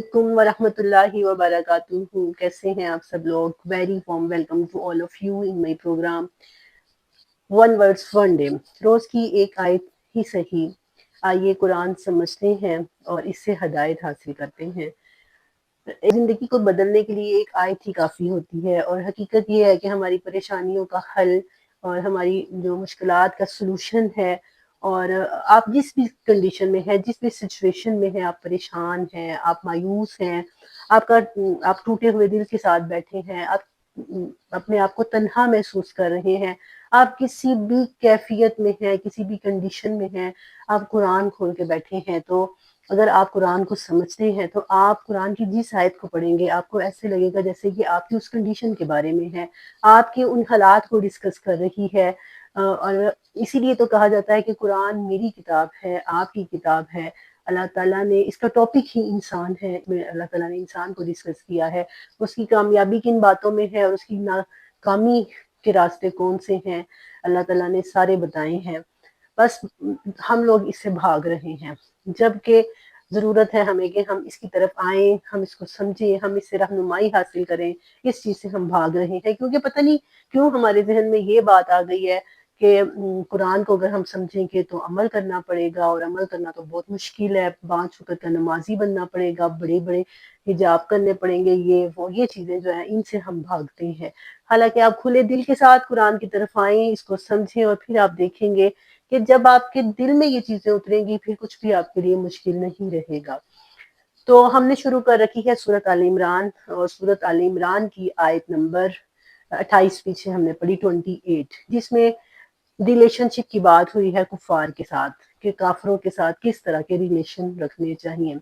علیکم ورحمۃ اللہ وبرکاتہ. کیسے ہیں آپ سب لوگ؟ Very warm welcome to all of you in my programme one words one day. روز کی ایک آیت ہی صحیح. آئیے قرآن سمجھتے ہیں اور اس سے ہدایت حاصل کرتے ہیں. زندگی کو بدلنے کے لیے ایک آیت ہی کافی ہوتی ہے، اور حقیقت یہ ہے کہ ہماری پریشانیوں کا حل اور ہماری جو مشکلات کا سلوشن ہے. اور آپ جس بھی کنڈیشن میں ہیں، جس بھی سچویشن میں ہیں، آپ پریشان ہیں، آپ مایوس ہیں، آپ ٹوٹے ہوئے دل کے ساتھ بیٹھے ہیں، آپ اپنے آپ کو تنہا محسوس کر رہے ہیں، آپ کسی بھی کیفیت میں ہیں، کسی بھی کنڈیشن میں ہیں، آپ قرآن کھول کے بیٹھے ہیں، تو اگر آپ قرآن کو سمجھتے ہیں تو آپ قرآن کی جس آیت کو پڑھیں گے آپ کو ایسے لگے گا جیسے کہ آپ کی اس کنڈیشن کے بارے میں ہے، آپ کے ان حالات کو ڈسکس کر رہی ہے. اور اسی لیے تو کہا جاتا ہے کہ قرآن میری کتاب ہے، آپ کی کتاب ہے. اللہ تعالیٰ نے اس کا ٹاپک ہی انسان ہے. اللہ تعالیٰ نے انسان کو ڈسکس کیا ہے، اس کی کامیابی کن باتوں میں ہے اور اس کی ناکامی کے راستے کون سے ہیں، اللہ تعالیٰ نے سارے بتائے ہیں. بس ہم لوگ اس سے بھاگ رہے ہیں، جبکہ ضرورت ہے ہمیں کہ ہم اس کی طرف آئیں، ہم اس کو سمجھیں، ہم اس سے رہنمائی حاصل کریں. اس چیز سے ہم بھاگ رہے ہیں کیونکہ پتہ نہیں کیوں ہمارے ذہن میں یہ بات آ گئی ہے کہ قرآن کو اگر ہم سمجھیں گے تو عمل کرنا پڑے گا، اور عمل کرنا تو بہت مشکل ہے. 5 وقت کا نمازی بننا پڑے گا، بڑے بڑے حجاب کرنے پڑیں گے، یہ چیزیں جو ہیں ان سے ہم بھاگتے ہیں. حالانکہ آپ کھلے دل کے ساتھ قرآن کی طرف آئیں، اس کو سمجھیں، اور پھر آپ دیکھیں گے کہ جب آپ کے دل میں یہ چیزیں اتریں گی پھر کچھ بھی آپ کے لیے مشکل نہیں رہے گا. تو ہم نے شروع کر رکھی ہے سورۃ آل عمران، اور سورۃ آل عمران کی آیت نمبر 28 پیچھے ہم نے پڑھی 28، جس میں ریلیشن شپ کی بات ہوئی ہے کفار کے ساتھ، کہ کافروں کے ساتھ کس طرح کے ریلیشن رکھنے چاہیے.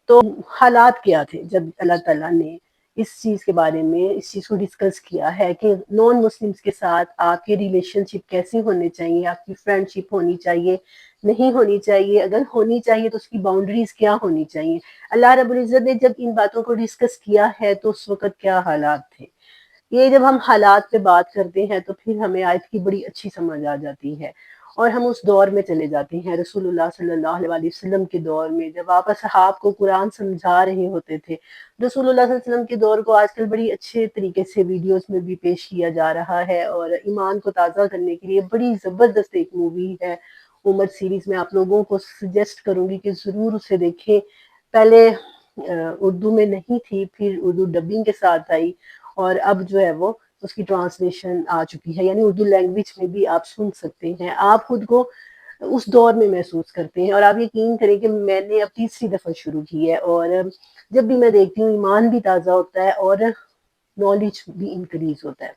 تو حالات کیا تھے جب اللہ تعالیٰ نے اس چیز کے بارے میں اس چیز کو ڈسکس کیا ہے کہ نان مسلمس کے ساتھ آپ کے ریلیشن شپ کیسے ہونے چاہیے، آپ کی فرینڈ شپ ہونی چاہیے، نہیں ہونی چاہیے، اگر ہونی چاہیے تو اس کی باؤنڈریز کیا ہونی چاہیے. اللہ رب العزت نے جب ان باتوں کو ڈسکس کیا ہے تو اس وقت کیا حالات تھے. یہ جب ہم حالات پہ بات کرتے ہیں تو پھر ہمیں آیت کی بڑی اچھی سمجھ آ جاتی ہے، اور ہم اس دور میں چلے جاتے ہیں، رسول اللہ صلی اللہ علیہ وسلم کے دور میں، جب آپ اصحاب کو قرآن سمجھا رہے ہوتے تھے. رسول اللہ صلی اللہ علیہ وسلم کے دور کو آج کل بڑی اچھے طریقے سے ویڈیوز میں بھی پیش کیا جا رہا ہے، اور ایمان کو تازہ کرنے کے لیے بڑی زبردست ایک مووی ہے عمر سیریز. میں آپ لوگوں کو سجیسٹ کروں گی کہ ضرور اسے دیکھیں. پہلے اردو میں نہیں تھی، پھر اردو ڈبنگ کے ساتھ آئی، اور اب جو ہے وہ اس کی ٹرانسلیشن آ چکی ہے، یعنی اردو لینگویج میں بھی آپ سن سکتے ہیں. آپ خود کو اس دور میں محسوس کرتے ہیں، اور آپ یقین کریں کہ میں نے اب تیسری دفعہ شروع کی ہے، اور جب بھی میں دیکھتی ہوں ایمان بھی تازہ ہوتا ہے اور نالج بھی انکریز ہوتا ہے.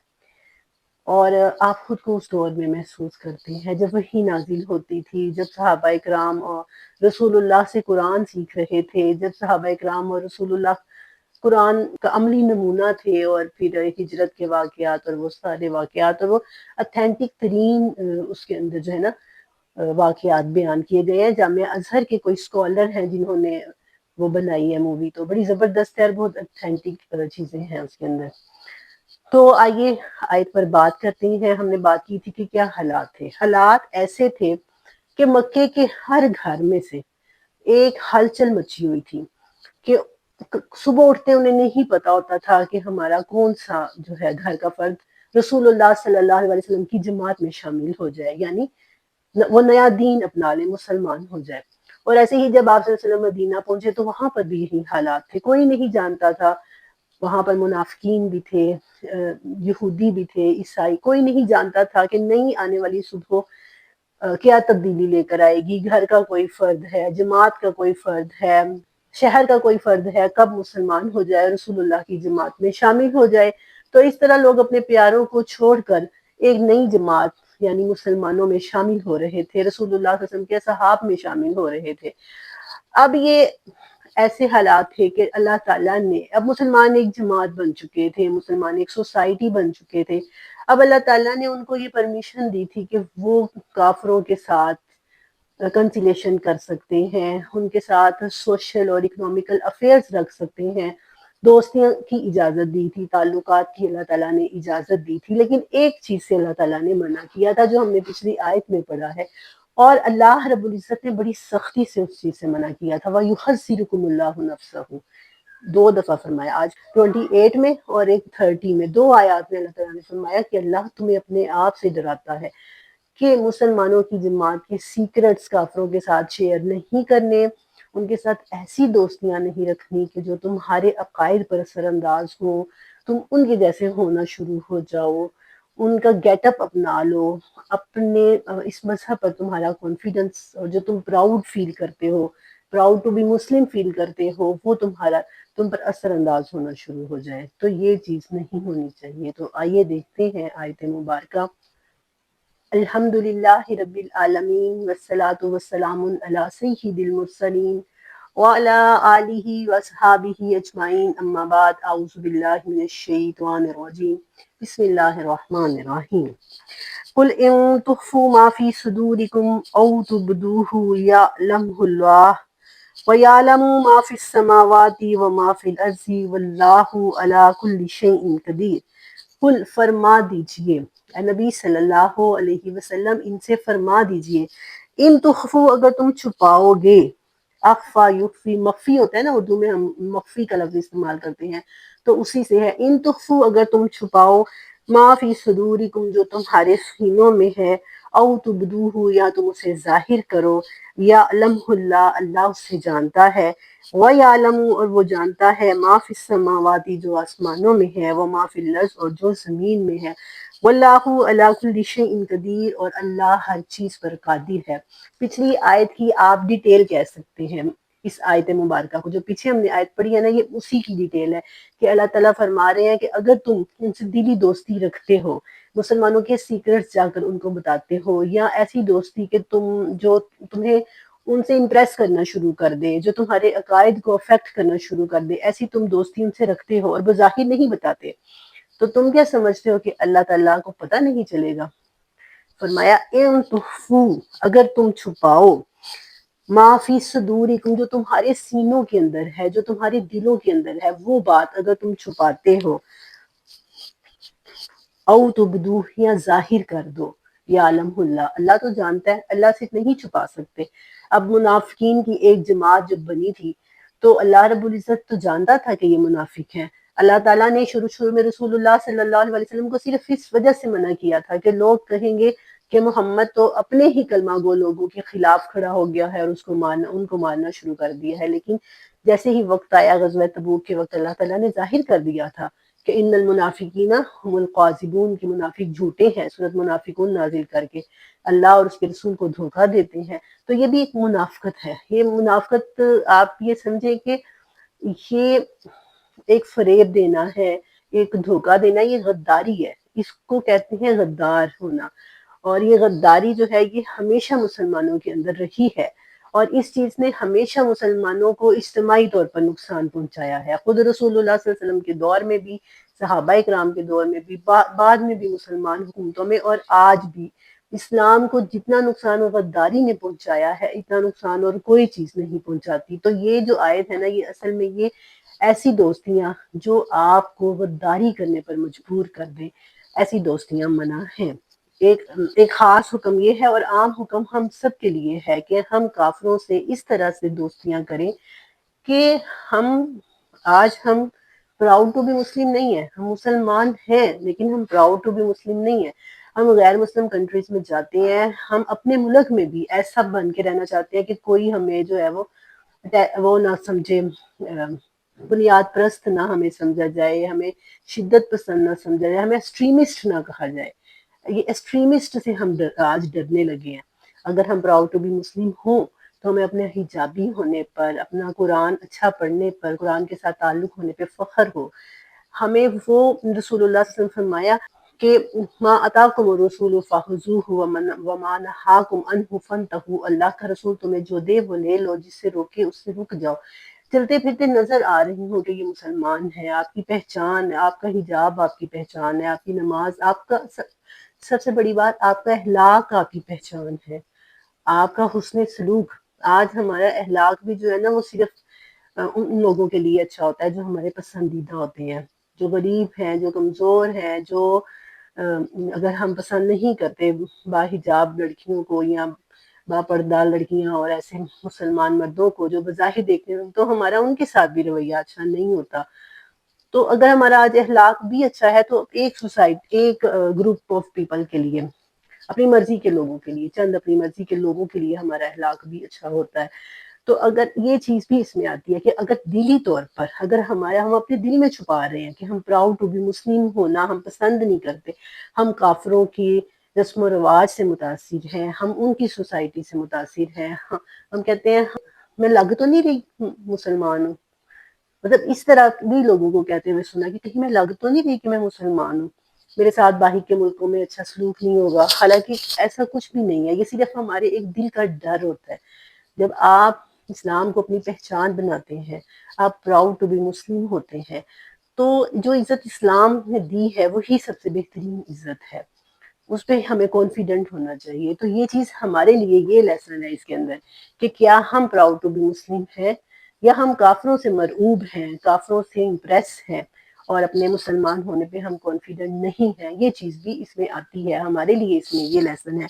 اور آپ خود کو اس دور میں محسوس کرتے ہیں جب وحی نازل ہوتی تھی، جب صحابہ اکرام اور رسول اللہ سے قرآن سیکھ رہے تھے، جب صحابہ اکرام اور رسول اللہ قرآن کا عملی نمونہ تھے، اور پھر ہجرت کے واقعات اور وہ سارے واقعات، اور وہ اتھینٹک ترین اس کے اندر جو ہے نا واقعات بیان کیے گئے ہیں. جامعہ ازہر کے کوئی اسکالر ہیں جنہوں نے وہ بنائی ہے مووی، تو بڑی زبردست ہے اور بہت اتھینٹک چیزیں ہیں اس کے اندر. تو آئیے آیت پر بات کرتے ہیں. ہم نے بات کی تھی کہ کیا حالات تھے. حالات ایسے تھے کہ مکے کے ہر گھر میں سے ایک ہلچل مچی ہوئی تھی، کہ صبح اٹھتے انہیں نہیں پتا ہوتا تھا کہ ہمارا کون سا جو ہے گھر کا فرد رسول اللہ صلی اللہ علیہ وسلم کی جماعت میں شامل ہو جائے، یعنی وہ نیا دین اپنا لے، مسلمان ہو جائے. اور ایسے ہی جب آپ صلی اللہ علیہ وسلم مدینہ پہنچے تو وہاں پر بھی یہی حالات تھے. کوئی نہیں جانتا تھا، وہاں پر منافقین بھی تھے، یہودی بھی تھے، عیسائی، کوئی نہیں جانتا تھا کہ نئی آنے والی صبح کیا تبدیلی لے کر آئے گی. گھر کا کوئی فرد ہے، جماعت کا کوئی فرد ہے، شہر کا کوئی فرد ہے، کب مسلمان ہو جائے، رسول اللہ کی جماعت میں شامل ہو جائے. تو اس طرح لوگ اپنے پیاروں کو چھوڑ کر ایک نئی جماعت یعنی مسلمانوں میں شامل ہو رہے تھے، رسول اللہ صلی اللہ علیہ وسلم کے اصحاب میں شامل ہو رہے تھے. اب یہ ایسے حالات تھے کہ اللہ تعالیٰ نے، اب مسلمان ایک جماعت بن چکے تھے، مسلمان ایک سوسائٹی بن چکے تھے. اب اللہ تعالیٰ نے ان کو یہ پرمیشن دی تھی کہ وہ کافروں کے ساتھ کنسیلیشن کر سکتے ہیں، ان کے ساتھ سوشل اور اکنامیکل افیئرز رکھ سکتے ہیں. دوستیاں کی اجازت دی تھی، تعلقات کی اللہ تعالیٰ نے اجازت دی تھی. لیکن ایک چیز سے اللہ تعالیٰ نے منع کیا تھا جو ہم نے پچھلی آیت میں پڑھا ہے، اور اللہ رب العزت نے بڑی سختی سے اس چیز سے منع کیا تھا، وَيُحَذِّرُكُمُ اللَّهُ نَفْسَهُ، 2 دفعہ فرمایا، آج 28 میں اور ایک 30 میں، 2 آیات میں اللہ تعالیٰ نے فرمایا کہ اللہ تمہیں اپنے آپ سے ڈراتا ہے کہ مسلمانوں کی جماعت کے سیکرٹس کافروں کے ساتھ شیئر نہیں کرنے، ان کے ساتھ ایسی دوستیاں نہیں رکھنی کہ جو تمہارے عقائد پر اثر انداز ہو، تم ان کے جیسے ہونا شروع ہو جاؤ، ان کا گیٹ اپ اپنا لو، اپنے اس مذہب پر تمہارا کانفیڈنس اور جو تم پراؤڈ فیل کرتے ہو، پراؤڈ ٹو بی مسلم فیل کرتے ہو، وہ تم پر اثر انداز ہونا شروع ہو جائے، تو یہ چیز نہیں ہونی چاہیے۔ تو آئیے دیکھتے ہیں آیت مبارکہ۔ الحمد للہ رب العالمین والصلاة والسلام علی سید المرسلین وعلی آلہ واصحابہ اجمعین، اما بعد، اعوذ باللہ من الشیطان الرجیم، بسم اللہ الرحمن الرحیم۔ قل ان تخفوا ما فی صدورکم او تبدوہ یعلمہ اللہ وَيَعْلَمُ مَا فِي السَّمَاوَاتِ وَمَا فِي الْأَرْضِ وَاللَّهُ عَلَىٰ كُلِّ شَيْءٍ قَدِيرٌ۔ قل فرما دیجئے، اے نبی صلی اللہ علیہ وسلم ان سے فرما دیجئے، ان تخفو اگر تم چھپاؤ گے، اخفا یخفی مخفی ہوتا ہے نا، اردو میں ہم مخفی کا لفظ استعمال کرتے ہیں تو اسی سے ہے، ان تخفو اگر تم چھپاؤ، ما فی صدورکم جو تمہارے سینوں میں ہے، او تبدوہ یا تم اسے ظاہر کرو، یعلمہ اللہ اللہ اسے جانتا ہے، وَيَعْلَمُ اور وہ جانتا ہے، ما فی السماوات جو آسمانوں میں ہے، وما فی الارض اور جو زمین میں ہے، واللہ علی کل شیء قدیر اور اللہ ہر چیز پر قادر ہے۔ پچھلی آیت کی آپ ڈیٹیل کہہ سکتے ہیں، اس آیت مبارکہ کو جو پیچھے ہم نے آیت پڑھی ہے نا، یہ اسی کی ڈیٹیل ہے کہ اللہ تعالیٰ فرما رہے ہیں کہ اگر تم ان سے دلی دوستی رکھتے ہو، مسلمانوں کے سیکرٹس جا کر ان کو بتاتے ہو، یا ایسی دوستی کہ جو تمہیں ان سے امپریس کرنا شروع کر دے، جو تمہارے عقائد کو افیکٹ کرنا شروع کر دے، ایسی تم دوستی ان سے رکھتے ہو اور بظاہر نہیں بتاتے، تو تم کیا سمجھتے ہو کہ اللہ تعالیٰ کو پتہ نہیں چلے گا؟ فرمایا ان تخفو اگر تم چھپاؤ، ما فی صدورکم جو تمہارے سینوں کے اندر ہے، جو تمہارے دلوں کے اندر ہے، وہ بات اگر تم چھپاتے ہو، او تبدوہ یا ظاہر کر دو، یعلمہ اللہ اللہ تو جانتا ہے، اللہ سے نہیں چھپا سکتے۔ اب منافقین کی ایک جماعت جب بنی تھی تو اللہ رب العزت تو جانتا تھا کہ یہ منافق ہیں، اللہ تعالیٰ نے شروع میں رسول اللہ صلی اللہ علیہ وسلم کو صرف اس وجہ سے منع کیا تھا کہ لوگ کہیں گے کہ محمد تو اپنے ہی کلمہ گو لوگوں کے خلاف کھڑا ہو گیا ہے اور ان کو مارنا شروع کر دیا ہے، لیکن جیسے ہی وقت آیا غزوہ تبوک کے وقت، اللہ تعالیٰ نے ظاہر کر دیا تھا کہ ان المنافقین هم القاذبون کے منافق جھوٹے ہیں، سورۃ منافقون نازل کر کے اللہ اور اس کے رسول کو دھوکہ دیتے ہیں، تو یہ بھی ایک منافقت ہے۔ یہ منافقت آپ یہ سمجھیں کہ یہ ایک فریب دینا ہے، ایک دھوکہ دینا، یہ غداری ہے، اس کو کہتے ہیں غدار ہونا، اور یہ غداری جو ہے یہ ہمیشہ مسلمانوں کے اندر رہی ہے، اور اس چیز نے ہمیشہ مسلمانوں کو اجتماعی طور پر نقصان پہنچایا ہے۔ خود رسول اللہ صلی اللہ علیہ وسلم کے دور میں بھی، صحابہ اکرام کے دور میں بھی، بعد میں بھی مسلمان حکومتوں میں، اور آج بھی اسلام کو جتنا نقصان غداری نے پہنچایا ہے، اتنا نقصان اور کوئی چیز نہیں پہنچاتی۔ تو یہ جو آیت ہے نا، یہ اصل میں یہ ایسی دوستیاں جو آپ کو غداری کرنے پر مجبور کر دیں، ایسی دوستیاں منع ہیں۔ ایک خاص حکم یہ ہے، اور عام حکم ہم سب کے لیے ہے کہ ہم کافروں سے اس طرح سے دوستیاں کریں کہ ہم پراؤڈ ٹو بی مسلم نہیں ہیں، ہم مسلمان ہیں لیکن ہم پراؤڈ ٹو بی مسلم نہیں ہیں، ہم غیر مسلم کنٹریز میں جاتے ہیں، ہم اپنے ملک میں بھی ایسا بن کے رہنا چاہتے ہیں کہ کوئی ہمیں جو ہے وہ نہ سمجھے، بنیاد پرست نہ ہمیں سمجھا جائے، ہمیں شدت پسند نہ سمجھا جائے، ہمیں ایکسٹریمسٹ نہ کہا جائے۔ یہ ایکسٹریمسٹ سے ہم آج ڈرنے لگے ہیں۔ اگر ہم پراؤڈ ٹو بی مسلم ہوں تو ہمیں اپنے حجابی ہونے پر، اپنا قرآن اچھا پڑھنے پر، قرآن کے ساتھ تعلق ہونے پہ فخر ہو۔ ہمیں وہ رسول اللہ صلی اللہ علیہ وسلم نے فرمایا کہ ما اتاکم الرسول فخذوہ وما نہاکم عنہ فانتہوا، اللہ کا رسول تمہیں جو دے وہ لے لو، جس سے روکے اس سے رک جاؤ۔ چلتے پھرتے نظر آ رہی ہوں کہ یہ مسلمان ہے، آپ کی پہچان ہے، آپ کا حجاب آپ کی پہچان ہے، آپ کی نماز، آپ کا سب سے بڑی بات آپ کا اخلاق آپ کی پہچان ہے، آپ کا حسن سلوک۔ آج ہمارا اخلاق بھی جو ہے نا وہ صرف ان لوگوں کے لیے اچھا ہوتا ہے جو ہمارے پسندیدہ ہوتے ہیں، جو غریب ہیں، جو کمزور ہیں، جو اگر ہم پسند نہیں کرتے باحجاب لڑکیوں کو یا باپردہ لڑکیاں اور ایسے مسلمان مردوں کو جو بظاہر دیکھنے میں تو ہمارا ان کے ساتھ بھی رویہ اچھا نہیں ہوتا. تو اگر ہمارا آج اخلاق بھی اچھا ہے تو ایک گروپ آف پیپل کے لیے، اپنی مرضی کے لوگوں کے لیے، چند اپنی مرضی کے لوگوں کے لیے ہمارا اخلاق بھی اچھا ہوتا ہے. تو اگر یہ چیز بھی اس میں آتی ہے کہ اگر دلی طور پر اگر ہم اپنے دل میں چھپا رہے ہیں کہ ہم پراؤڈ ٹو بی مسلم ہونا ہم پسند نہیں کرتے، ہم کافروں کی رسم و رواج سے متاثر ہیں، ہم ان کی سوسائٹی سے متاثر ہیں، ہم کہتے ہیں میں لگ تو نہیں رہی مسلمان ہوں. مطلب اس طرح بھی لوگوں کو کہتے ہوئے سنا کہ کہیں میں لگ تو نہیں رہی کہ میں مسلمان ہوں، میرے ساتھ باہر کے ملکوں میں اچھا سلوک نہیں ہوگا. حالانکہ ایسا کچھ بھی نہیں ہے، یہ صرف ہمارے ایک دل کا ڈر ہوتا ہے. جب آپ اسلام کو اپنی پہچان بناتے ہیں، آپ پراؤڈ ٹو بی مسلم ہوتے ہیں، تو جو عزت اسلام نے دی ہے وہی سب سے بہترین عزت ہے، اس پہ ہمیں کانفیڈنٹ ہونا چاہیے. تو یہ چیز ہمارے لیے یہ لیسن ہے اس کے اندر کہ کیا ہم پراؤڈ ٹو بی مسلم ہیں یا ہم کافروں سے مرعوب ہیں، کافروں سے امپریس ہیں اور اپنے مسلمان ہونے پہ ہم کانفیڈنٹ نہیں ہیں. یہ چیز بھی اس میں آتی ہے ہمارے لیے، اس میں یہ لیسن ہے.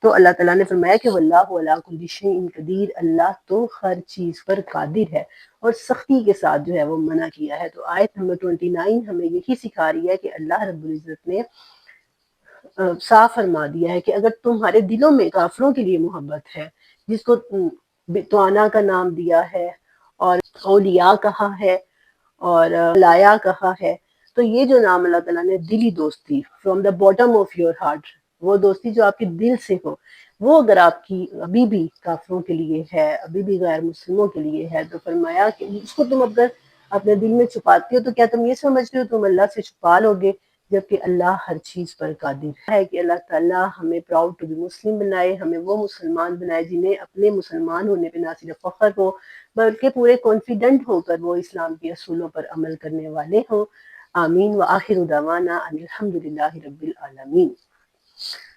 تو اللہ تعالیٰ نے فرمایا کہ واللہ علی کل شیء قدیر، اللہ تو ہر چیز پر قادر ہے اور سختی کے ساتھ جو ہے وہ منع کیا ہے. تو آیت نمبر 29 ہمیں یہی سکھا رہی ہے کہ اللہ رب العزت نے صاف فرما دیا ہے کہ اگر تمہارے دلوں میں کافروں کے لیے محبت ہے، جس کو توانا کا نام دیا ہے اور اولیاء کہا ہے اور لایا کہا ہے، تو یہ جو نام اللہ تعالیٰ نے دلی دوستی from the bottom of your heart, وہ دوستی جو آپ کے دل سے ہو، وہ اگر آپ کی ابھی بھی کافروں کے لیے ہے، ابھی بھی غیر مسلموں کے لیے ہے، تو فرمایا کہ اس کو تم اگر اپنے دل میں چھپاتے ہو تو کیا تم یہ سمجھتے ہو تم اللہ سے چھپا لو گے، جبکہ اللہ ہر چیز پر قادر ہے. کہ اللہ تعالیٰ ہمیں پراؤڈ ٹو بی مسلم بنائے، ہمیں وہ مسلمان بنائے جنہیں اپنے مسلمان ہونے پہ نہ صرف فخر ہو بلکہ پورے کانفیڈنٹ ہو کر وہ اسلام کے اصولوں پر عمل کرنے والے ہوں. آمین. وآخر دعوانا ان الحمد للہ رب العالمین.